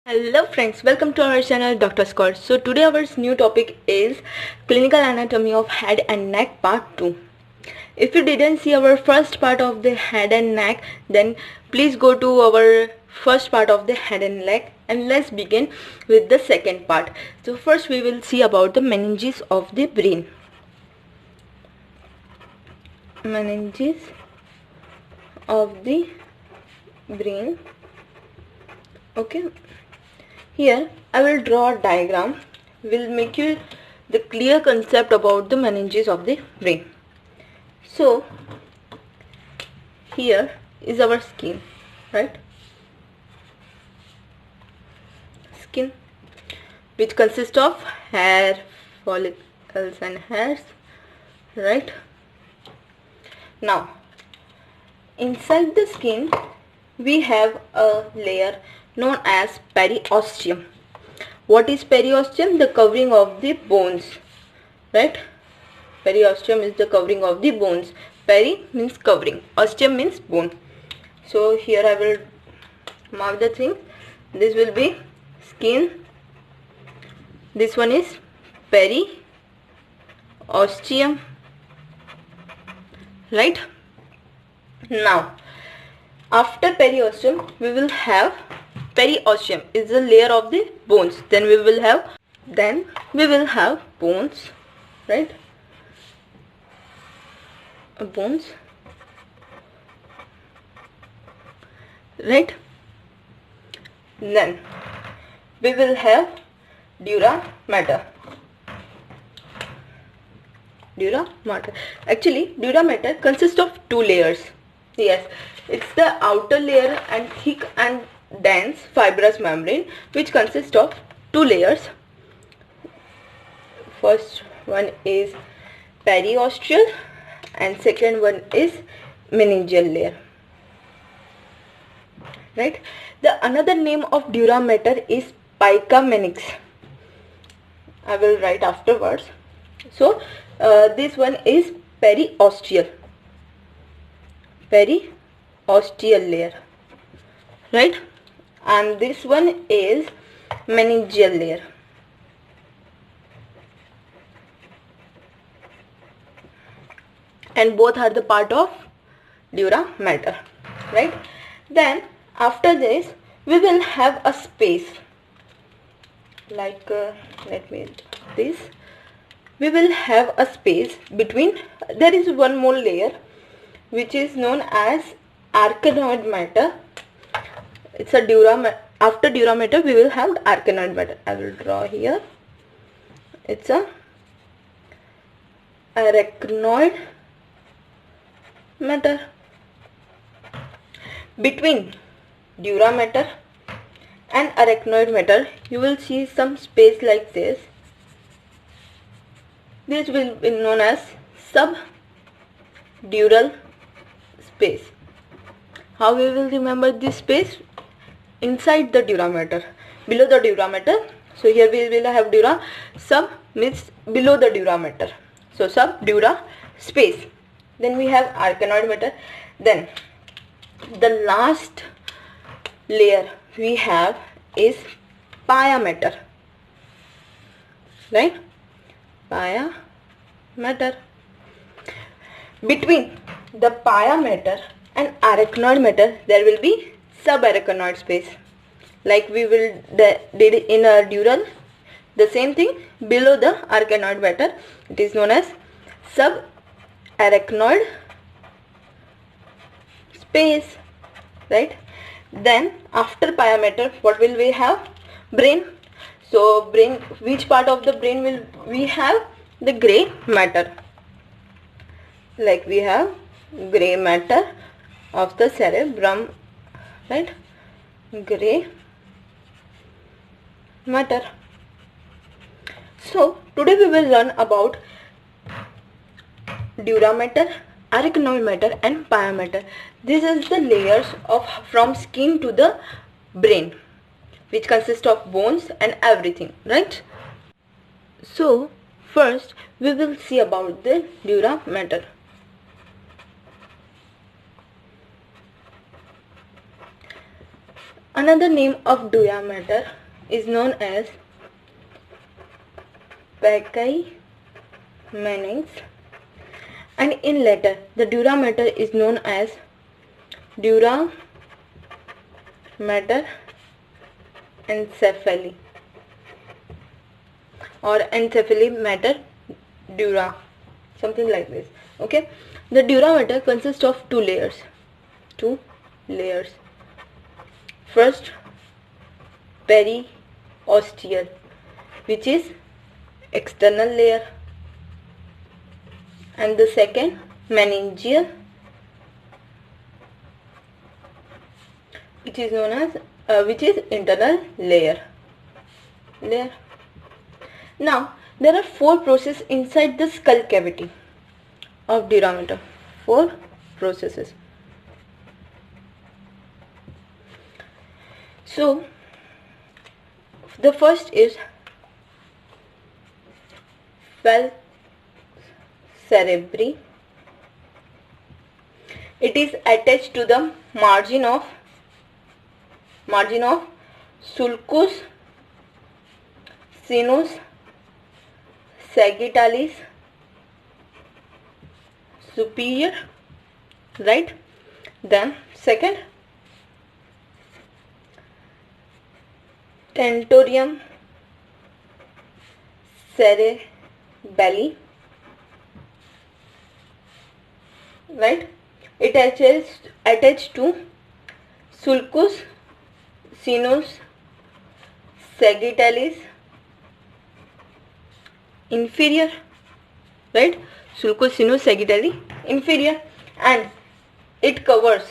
Hello friends, welcome to our channel Dr. Scott. So today our new topic is clinical anatomy of head and neck part 2. If you didn't see our first part of the head and neck, then please go to our first part of the head and neck and let's begin with the second part. So first we will see about the meninges of the brain. Meninges of the brain. Okay. Here I will draw a diagram, will make you the clear concept about the meninges of the brain. So here is our skin, right? Skin which consists of hair, follicles and hairs, right? Now inside the skin we have a layer known as periosteum. What is periosteum? The covering of the bones, right? Periosteum is the covering of the bones. Peri means covering, osteum means bone. So here I will mark the thing. This will be skin. This one is periosteum, right? Now after periosteum we will have periosteum is the layer of the bones. Then we will have bones, right? Bones, right? Then we will have dura mater. Dura mater. Actually, dura mater consists of two layers. Yes, it's the outer layer and thick and dense fibrous membrane which consists of two layers. First one is periosteal and second one is meningeal layer, right? The another name of dura mater is pica menix. I will write afterwards. So this one is periosteal layer, right? And this one is meningeal layer. And both are the part of dura mater, right? Then after this we will have a space like we will have a space between. There is one more layer which is known as arachnoid mater. It's a after dura mater we will have arachnoid mater. I will draw here. It's a arachnoid mater. Between dura mater and arachnoid mater you will see some space like this. This will be known as subdural space. How we will remember this space? Inside the dura mater, below the dura mater. So here we will have dura, sub means below the dura mater. So subdura space. Then we have arachnoid mater. Then the last layer we have is pia mater, right? Pia mater. Between the pia mater and arachnoid mater there will be subarachnoid space, like we will did in a dural. The same thing below the arachnoid mater, it is known as subarachnoid space, right? Then after pia mater what will we have? Brain. So brain, which part of the brain will we have? The gray matter. Like we have gray matter of the cerebrum, right? Gray matter. So today we will learn about dura mater, arachnoid mater and pia mater. This is the layers of from skin to the brain, which consists of bones and everything, right? So first we will see about the dura mater. Another name of dura mater is known as Pachymeninx, and in later the dura mater is known as dura mater encephalii or encephalii mater dura, something like this. Okay, the dura mater consists of two layers. First, periosteal, which is external layer, and the second, meningeal, which is known as which is internal layer. Now there are 4 processes inside the skull cavity of dura mater. 4 processes. So the first is falx cerebri. It is attached to the margin of sulcus sinus sagittalis superior, right? Then second, tentorium cerebelli, right? It attached to sulcus sinus sagittalis inferior, right? Sulcus sinus sagittalis inferior, and it covers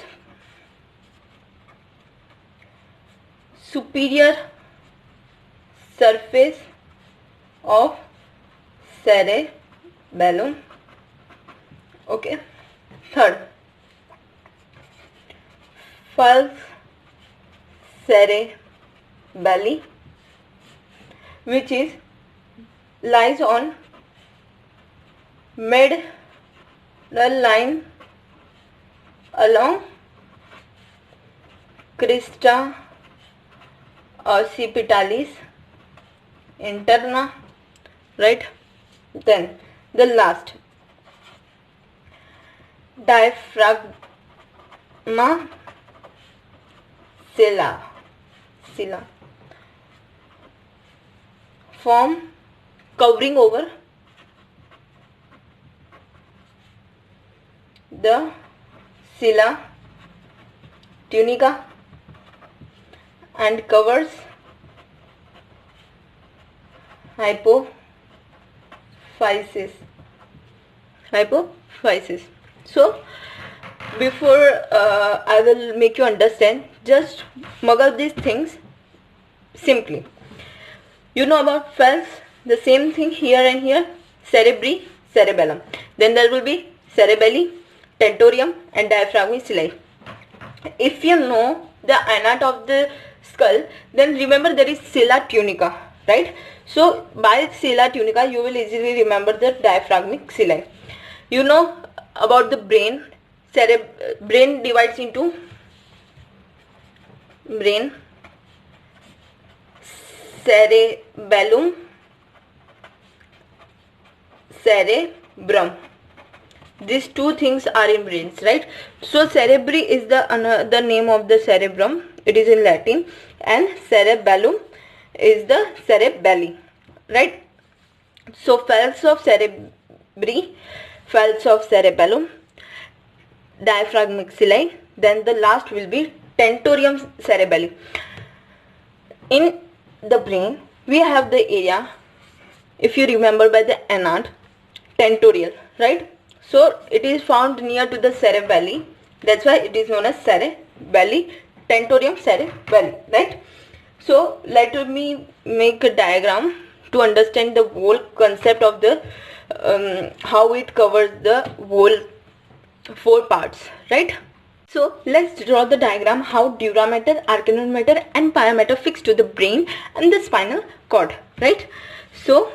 superior surface of cerebellum. Okay. Third, falx cerebelli, which is lies on medial line along crista occipitalis interna, right? Then the last, diaphragma silla form covering over the silla tunica and covers hypophysis. So before I will make you understand, just mug up these things simply. You know about falx, the same thing here and here, cerebri, cerebellum. Then there will be cerebelli, tentorium and diaphragmae silla. If you know the anat of the skull, then remember there is silla tunica, right? So by silla tunica you will easily remember the diaphragmatic silla. You know about the brain. Brain divides into brain, cerebellum, cerebrum. These two things are in brains, right? So cerebri is the name of the cerebrum. It is in Latin, and cerebellum is the cerebelli, right? So falx of cerebri, falx of cerebellum, diaphragmatic silla. Then the last will be tentorium cerebelli. In the brain we have the area, if you remember by the anat, tentorial, right? So it is found near to the cerebelli, that's why it is known as cerebelli, tentorium cerebelli, right? So let me make a diagram to understand the whole concept of the how it covers the whole 4 parts, right? So let's draw the diagram how dura mater, arcanoid mater and pia mater fix to the brain and the spinal cord, right? So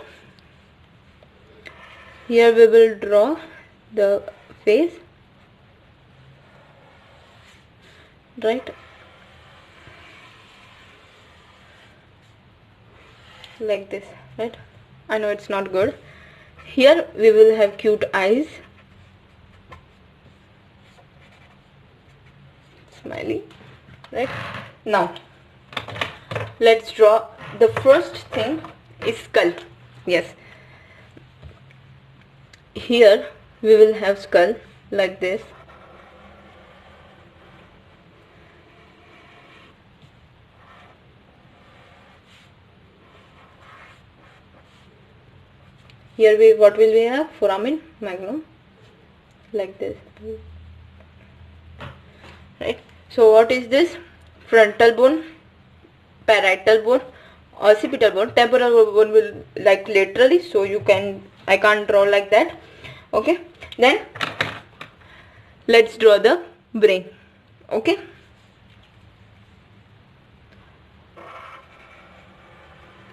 here we will draw the face, right? like this, right? I know it's not good. Here we will have cute eyes, smiley, right? Now let's draw. The first thing is skull. Yes, here we will have skull like this. Here what will we have? Foramen magnum, like this, right? So what is this? Frontal bone, parietal bone, occipital bone. Temporal bone will like laterally, so I can't draw like that. Okay, then let's draw the brain. Okay,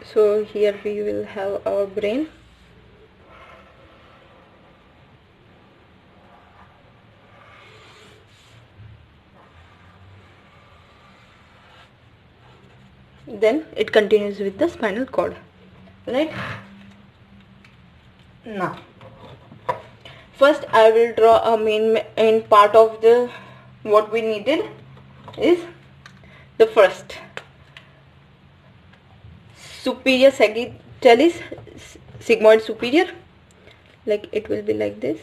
so here we will have our brain. Then it continues with the spinal cord, right? Now first I will draw a main part of the what we needed is the first superior sagittalis, sigmoid superior, like it will be like this.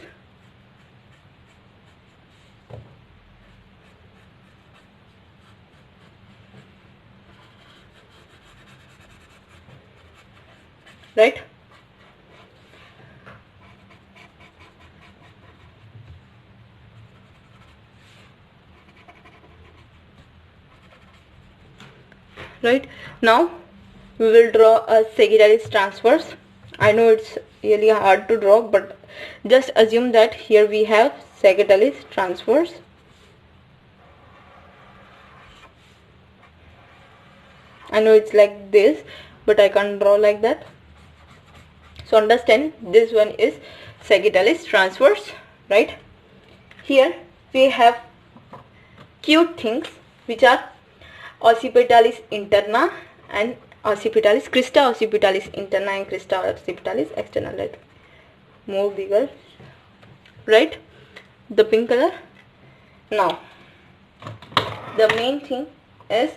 Right? Right? Now we will draw a sagittalis transverse. I know it's really hard to draw, but just assume that here we have sagittalis transverse. I know it's like this, but I can't draw like that. So understand, this one is sagittalis transverse, right? Here we have cute things which are occipitalis interna and occipitalis, crista occipitalis interna and crista occipitalis externa. Let more bigger, right? The pink color. Now the main thing is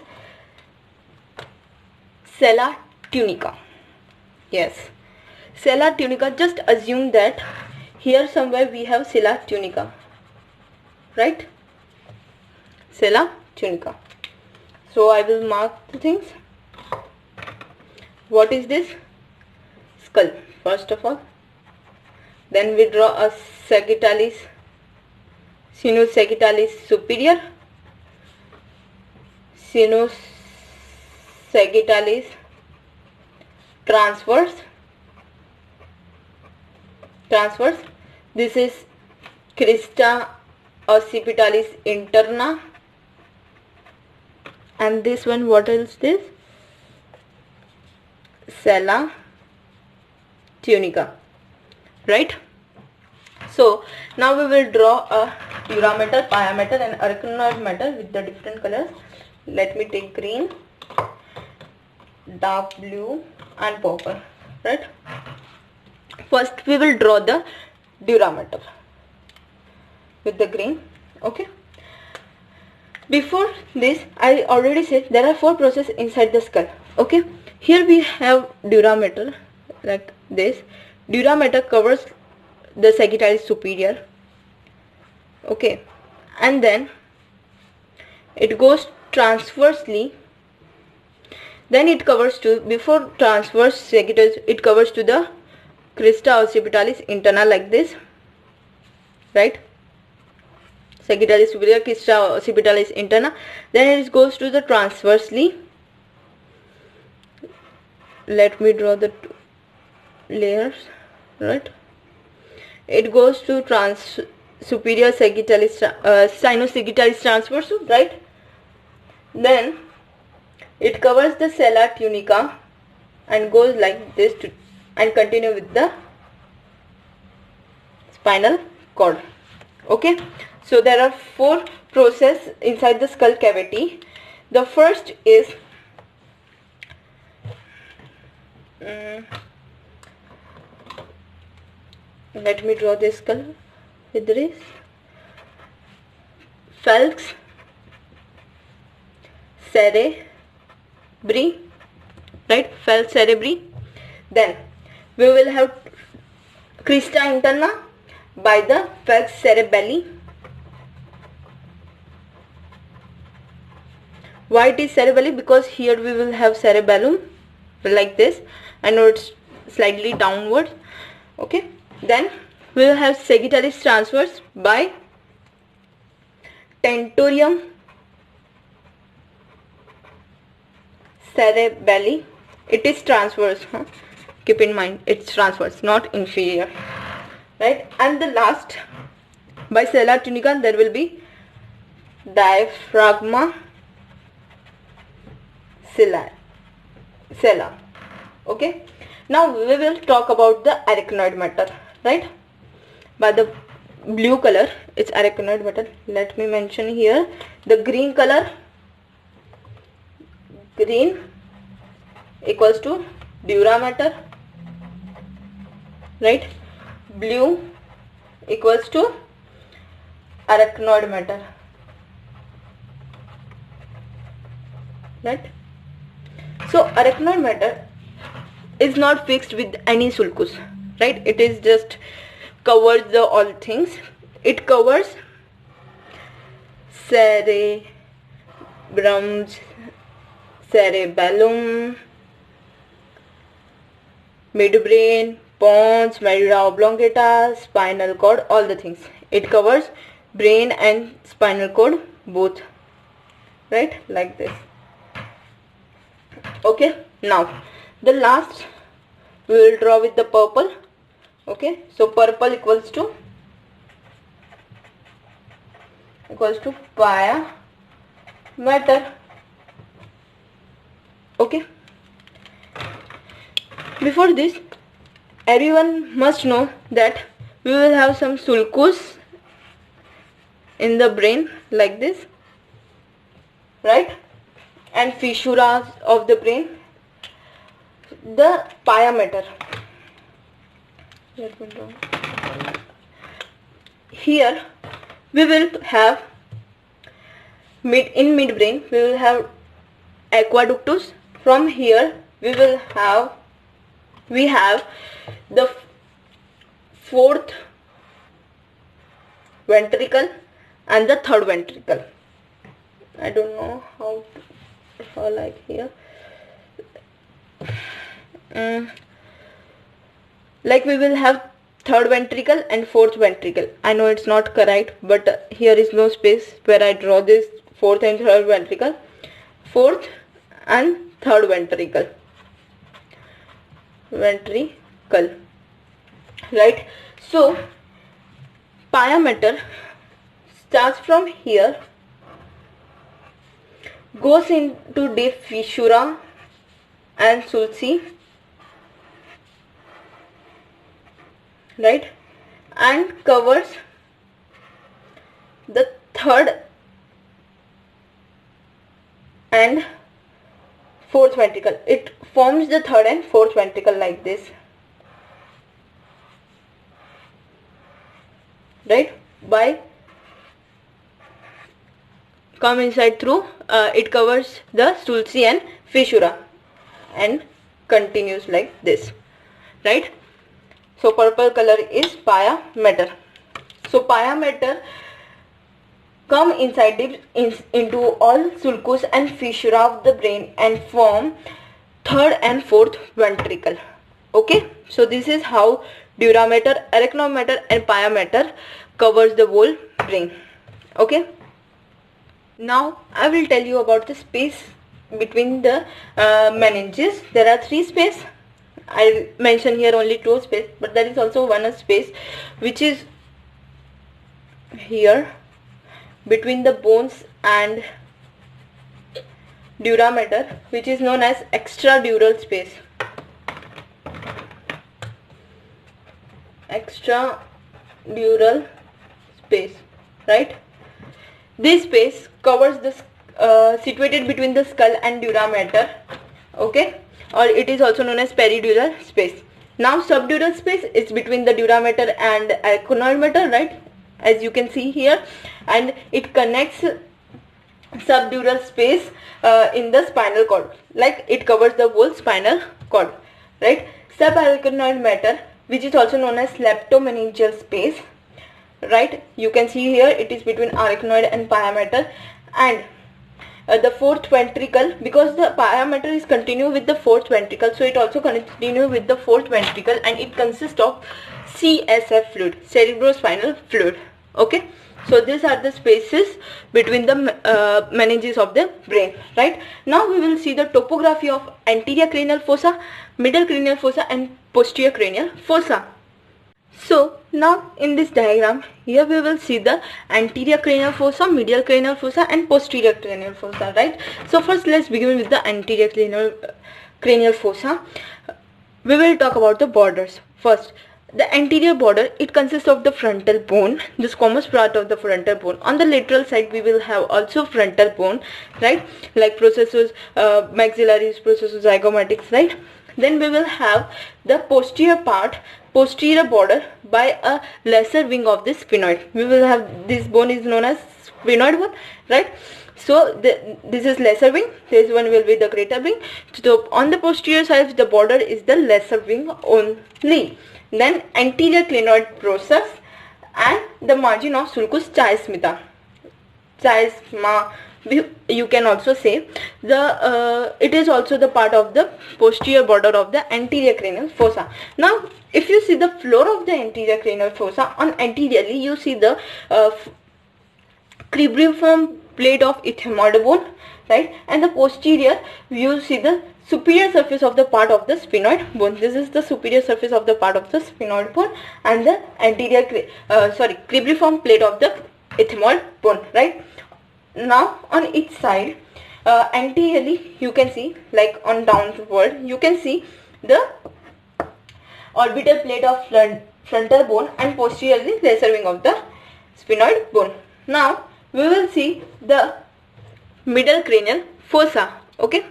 sella tunica. Yes, sella tunica. Just assume that here somewhere we have sella tunica, right? Sella tunica. So I will mark the things. What is this? Skull, first of all. Then we draw a sagittalis, sinus sagittalis superior, sinus sagittalis transverse. This is crista occipitalis interna, and this one, what else this? Sella tunica, right? So now we will draw a durameter, pyometer and arachnoid metal with the different colors. Let me take green, dark blue and purple, right? First we will draw the durameter with the green. Okay, before this I already said there are 4 processes inside the skull. Okay, here we have durameter like this. Durameter covers the sagittalis superior. Okay, and then it goes transversely, then it covers to, before transverse sagittalis, it covers to the crista occipitalis interna like this, right? Sagittalis superior, crista occipitalis interna, then it goes to the transversely. Let me draw the 2 layers, right? It goes to superior sagittalis, sinus sagittalis transverse, right? Then it covers the sella tunica and goes like this and continue with the spinal cord. Okay, so there are 4 processes inside the skull cavity. The first is Let me draw this color with this. Falx cerebri, right? Falx cerebri. Then we will have crista interna by the falx cerebelli. Why it is cerebelli? Because here we will have cerebellum like this. I know it's slightly downwards. Okay. Then we will have sagittalis transverse by tentorium cerebelli. It is transverse. Keep in mind, it's transverse, not inferior. Right. And the last, by sella tunica, there will be diaphragma sella. Okay. Now we will talk about the arachnoid matter, right? By the blue color, it's arachnoid matter. Let me mention here the green color. Green equals to dura matter, right? Blue equals to arachnoid matter, right? So arachnoid matter is not fixed with any sulcus, right? It is just covers the all things. It covers cerebrum, cerebellum, midbrain, pons, medulla oblongata, spinal cord, all the things. It covers brain and spinal cord both, right? Like this. Okay. Now the last we will draw with the purple. Okay. So purple equals to pia matter. Okay. Before this, everyone must know that we will have some sulcus in the brain like this, right? And fissuras of the brain. The pia matter. Let me draw. Here we will have in midbrain we will have aqueductus. From here we have the fourth ventricle and the third ventricle. I don't know how like here. Like we will have third ventricle and fourth ventricle. I know it's not correct, but here is no space where I draw this fourth and third ventricle. Fourth and third ventricle, right? So pia matter starts from here, goes into deep fissura and sulci, right? And covers the third and fourth ventricle. It forms the third and fourth ventricle like this, right? By come inside through it covers the sulci and fissura and continues like this, right? So purple color is pia matter. So pia matter come inside into all sulcus and fissura of the brain and form third and fourth ventricle. Okay, so this is how dura mater, arachnoid matter and pia matter covers the whole brain. Okay, now I will tell you about the space between the meninges. There are 3 space. I mention here only 2 space, but there is also one space which is here between the bones and dura mater, which is known as extradural space. Extradural space, right? This space covers the situated between the skull and dura mater. Okay, or it is also known as peridural space. Now subdural space is between the dura mater and arachnoid mater, right, as you can see here, and it connects subdural space in the spinal cord, like it covers the whole spinal cord, right. Subarachnoid matter, which is also known as leptomeningeal space, right, you can see here it is between arachnoid and pia mater, and the fourth ventricle, because the pia mater is continue with the fourth ventricle, so it also continue with the fourth ventricle, and it consists of CSF fluid, cerebrospinal fluid. Okay, so these are the spaces between the meninges of the brain, right. Now we will see the topography of anterior cranial fossa, middle cranial fossa and posterior cranial fossa. So now in this diagram here we will see the anterior cranial fossa, medial cranial fossa and posterior cranial fossa, right. So first let's begin with the anterior cranial fossa. We will talk about the borders. First, the anterior border, it consists of the frontal bone, the squamous part of the frontal bone. On the lateral side we will have also frontal bone, right, like processus maxillaris, processus zygomatics, right. Then we will have the posterior part, posterior border by a lesser wing of the sphenoid. We will have, this bone is known as sphenoid bone, right. So this is lesser wing, this one will be the greater wing. So on the posterior side the border is the lesser wing only. Then anterior clinoid process and the margin of sulcus chiasmata, chiasma you can also say, the it is also the part of the posterior border of the anterior cranial fossa. Now if you see the floor of the anterior cranial fossa, on anteriorly you see the cribriform plate of ethmoid bone, right, and the posterior you see the superior surface of the part of the sphenoid bone. This is the superior surface of the part of the sphenoid bone and the anterior cribriform plate of the ethmoid bone, right. Now on each side, anteriorly you can see, like on downward you can see the orbital plate of frontal bone and posteriorly lesser wing of the sphenoid bone. Now we will see the middle cranial fossa. Okay,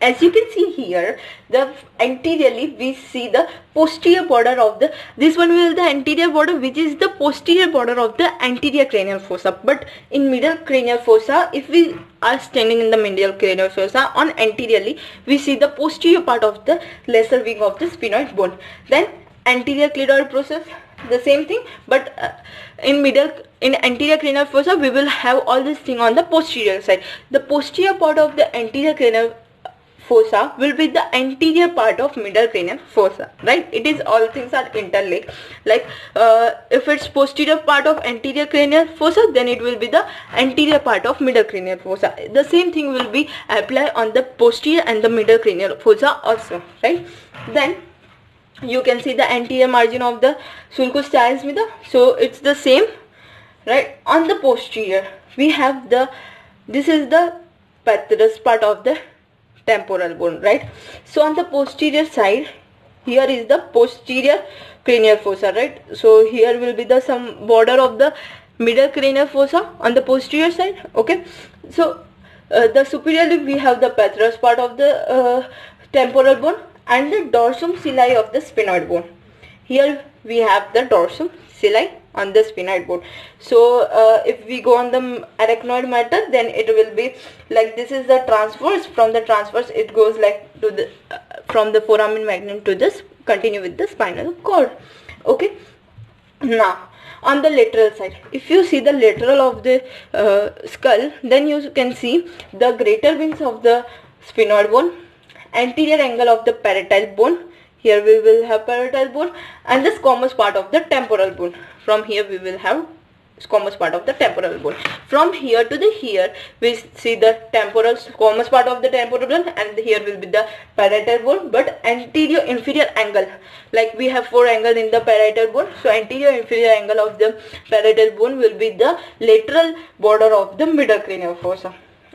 as you can see here, the anteriorly we see the posterior border of the, this one will the anterior border which is the posterior border of the anterior cranial fossa. But in middle cranial fossa, if we are standing in the middle cranial fossa, on anteriorly we see the posterior part of the lesser wing of the sphenoid bone. Then anterior clinoid process, the same thing, but in anterior cranial fossa we will have all this thing on the posterior side. The posterior part of the anterior cranial fossa will be the anterior part of middle cranial fossa, right. It is, all things are interlinked, like if it's posterior part of anterior cranial fossa, then it will be the anterior part of middle cranial fossa. The same thing will be applied on the posterior and the middle cranial fossa also, right. Then you can see the anterior margin of the sulcus chiasmata, so it's the same, right. On the posterior we have the, this is the patellus part of the temporal bone, right. So on the posterior side here is the posterior cranial fossa, right. So here will be the some border of the middle cranial fossa on the posterior side. Okay, so the superiorly we have the patellus part of the temporal bone and the dorsum coeli of the sphenoid bone. Here we have the dorsum coeli on the sphenoid bone. So if we go on the arachnoid matter, then it will be like, this is the transverse, from the transverse it goes like to the from the foramen magnum to this, continue with the spinal cord. Okay, now on the lateral side, if you see the lateral of the skull, then you can see the greater wings of the sphenoid bone, anterior angle of the parietal bone, here we will have parietal bone, and the squamous part of the temporal bone. From here we will have squamous part of the temporal bone. From here to the here we see the temporal squamous part of the temporal bone, and here will be the parietal bone, but anterior inferior angle, like we have 4 angles in the parietal bone, so anterior inferior angle of the parietal bone will be the lateral border of the middle cranial fossa.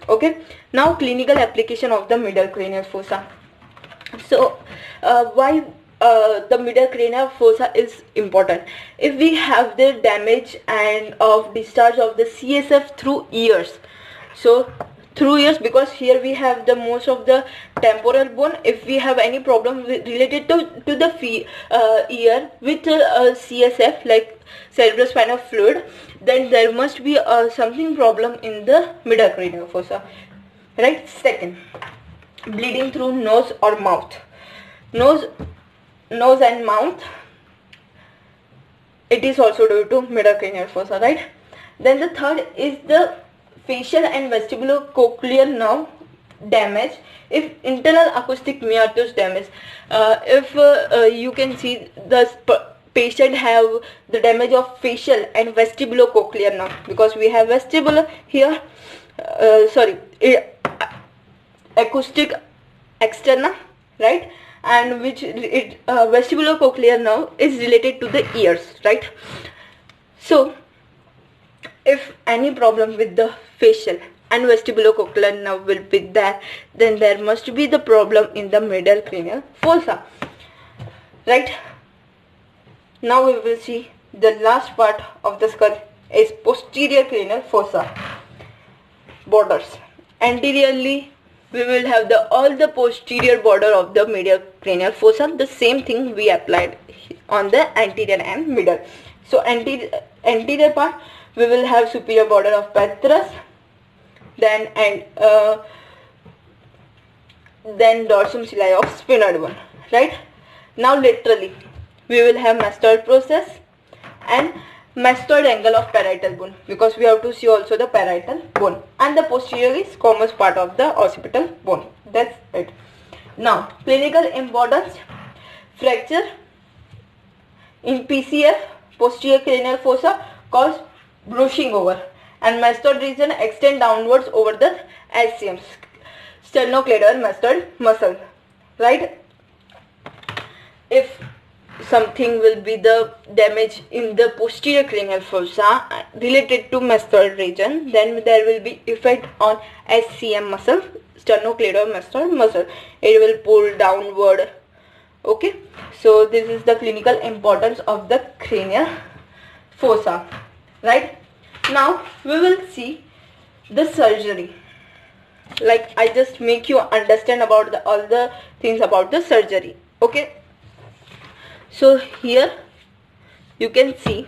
Okay, now clinical application of the middle cranial fossa. So why the middle cranial fossa is important? If we have the damage and of discharge of the CSF through ears, so through ears, because here we have the most of the temporal bone. If we have any problem related to the ear with CSF, like cerebrospinal fluid, then there must be something problem in the middle cranial fossa, right? Second, bleeding through nose or mouth. Nose and mouth, it is also due to middle cranial fossa, right? Then the third is the facial and vestibulocochlear nerve damage. If internal acoustic meatus damage, if you can see the patient have the damage of facial and vestibulocochlear nerve, because we have vestibular here, acoustic externa, right? And which vestibulocochlear nerve is related to the ears, right? So if any problem with the facial and vestibulocochlear nerve will be there, then there must be the problem in the middle cranial fossa, right? Now we will see the last part of the skull is posterior cranial fossa borders. Anteriorly, we will have all the posterior border of the medial cranial fossa. The same thing we applied on the anterior and middle. So anterior part, we will have superior border of petrous, then dorsum cilia of sphenoid bone, right? Now laterally, we will have mastoid process and mastoid angle of parietal bone, because we have to see also the parietal bone, and the posterior is squamous part of the occipital bone. That's it. Now clinical importance: fracture in PCF, posterior cranial fossa, cause brushing over, and mastoid region extend downwards over the SCM, sternocleidomastoid mastoid muscle, right? If something will be the damage in the posterior cranial fossa related to mastoid region, then there will be effect on SCM muscle, sternocleidomastoid muscle. It will pull downward. Okay, so this is the clinical importance of the cranial fossa, right? Now we will see the surgery. Like, I just make you understand about all the things about the surgery. Okay, so here you can see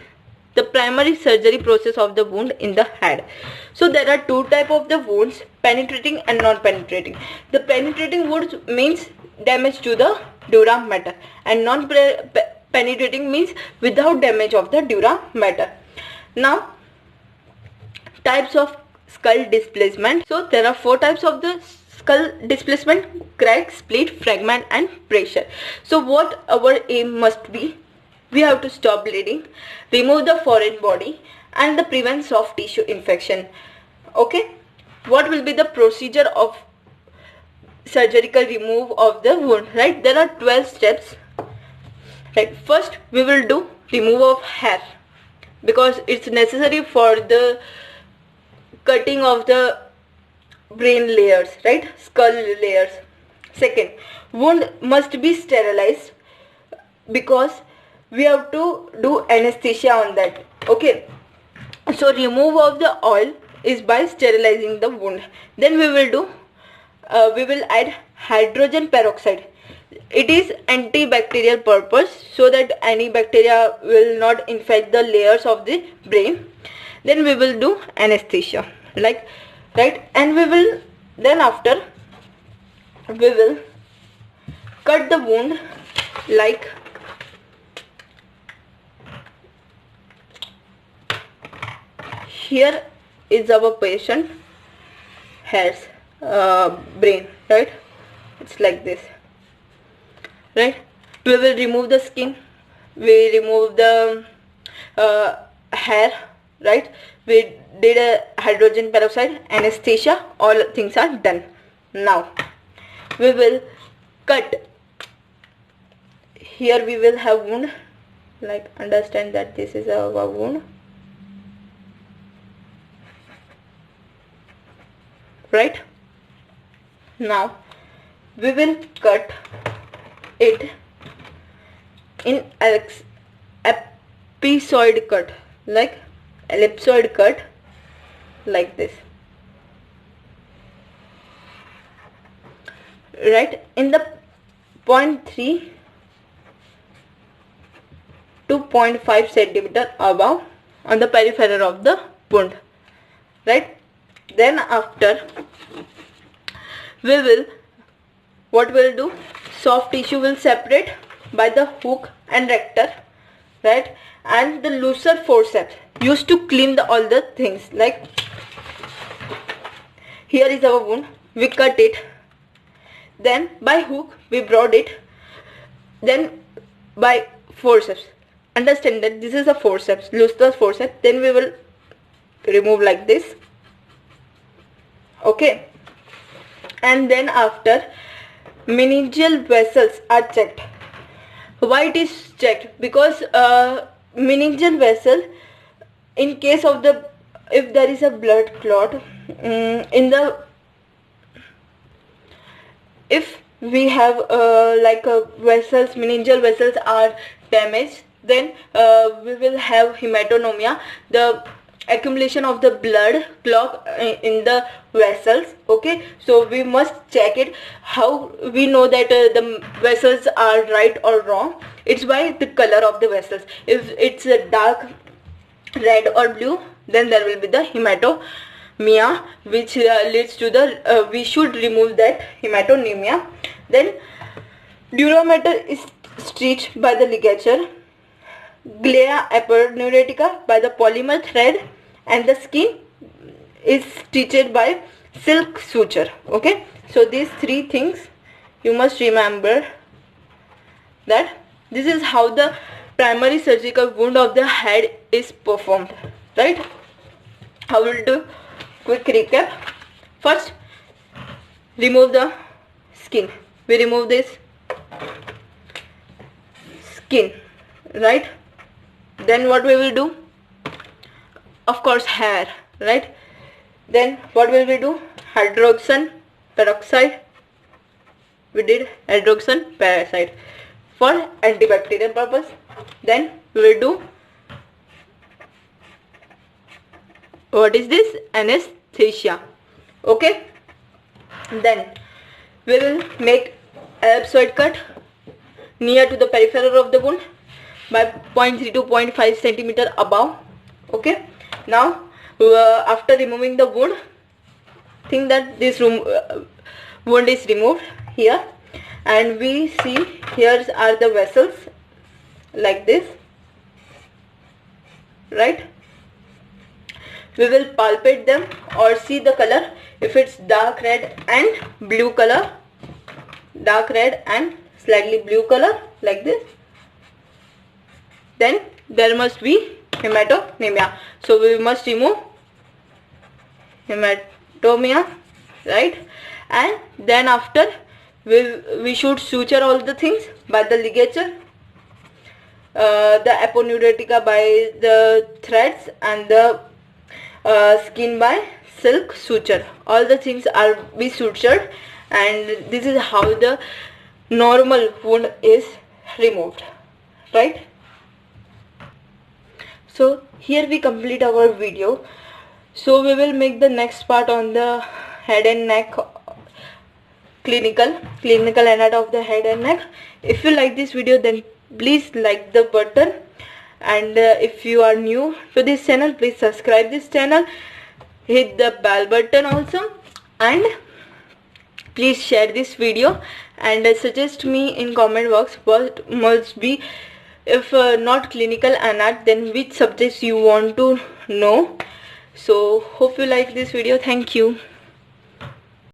the primary surgery process of the wound in the head. So there are two types of the wounds, penetrating and non-penetrating. The penetrating wounds means damage to the dura mater, and non-penetrating means without damage of the dura mater. Now, types of skull displacement. So there are 4 types of the skull displacement: crack, split, fragment and pressure. So what our aim must be, we have to stop bleeding, remove the foreign body, and prevent soft tissue infection. Okay, what will be the procedure of surgical remove of the wound, right? There are 12 steps, right? First we will do remove of hair, because it's necessary for the cutting of the brain layers, right? Skull layers. Second, wound must be sterilized, because we have to do anesthesia on that. Okay, so remove of the oil is by sterilizing the wound. Then we will add hydrogen peroxide. It is antibacterial purpose, so that any bacteria will not infect the layers of the brain. Then we will do anesthesia, like, right? And then after we will cut the wound, like here is our patient hairs, brain, right? It's like this, right? We will remove the skin, we remove the hair, right? We did a hydrogen peroxide, anesthesia, all things are done. Now we will cut. Here we will have wound, like, understand that this is our wound, right? Now we will cut it in ellipsoid cut, like ellipsoid cut, like this, right, in the 0.3 to 0.5 centimeter above on the peripheral of the wound, right. Then after we will, what we'll do, soft tissue will separate by the hook and rector, right, and the looser forceps used to clean all the things. Like here is our wound, we cut it, then by hook we brought it, then by forceps, understand that this is a forceps, looser forceps, then we will remove like this, okay. And then after, meningeal vessels are checked. Why it is checked? Because meningeal vessel, in case of the, if there is a blood clot in the, if we have vessels, meningeal vessels are damaged, then we will have hematonemia, the accumulation of the blood clot in the vessels, okay. So we must check it. How we know that the vessels are right or wrong? It's by the color of the vessels. If it's a dark red or blue, then there will be the hematomia, which leads to the we should remove that hematonemia. Then durometer is stitched by the ligature, glea aponeurotica by the polymer thread, and the skin is stitched by silk suture, okay. So these three things you must remember, that this is how the primary surgical wound of the head is performed, right. I will do quick recap. First, remove the skin. We remove this skin, right. Then what we will do? Of course, hair, right. Then what will we do? Hydroxyl peroxide. We did hydroxyl peroxide for antibacterial purpose. Then we will do, what is this? Anesthesia, okay. Then we will make ellipsoid cut near to the peripheral of the wound by 0.3 to 0.5 centimeter above, okay. Now after removing the wound, think that this wound is removed here, and we see here are the vessels like this, right. We will palpate them or see the color. If it's dark red and blue color, dark red and slightly blue color like this, then there must be hematonemia. So we must remove hematomia, right. And then after we should suture all the things by the ligature, the aponeurotica by the threads, and the skin by silk suture. All the things are be sutured, and this is how the normal wound is removed, right. So here we complete our video. So we will make the next part on the head and neck, clinical anatomy of the head and neck. If you like this video, then please like the button, and if you are new to this channel, please subscribe this channel, hit the bell button also, and please share this video, and suggest me in comment box what must be, if not clinical anatomy, then which subjects you want to know. So hope you like this video. Thank you.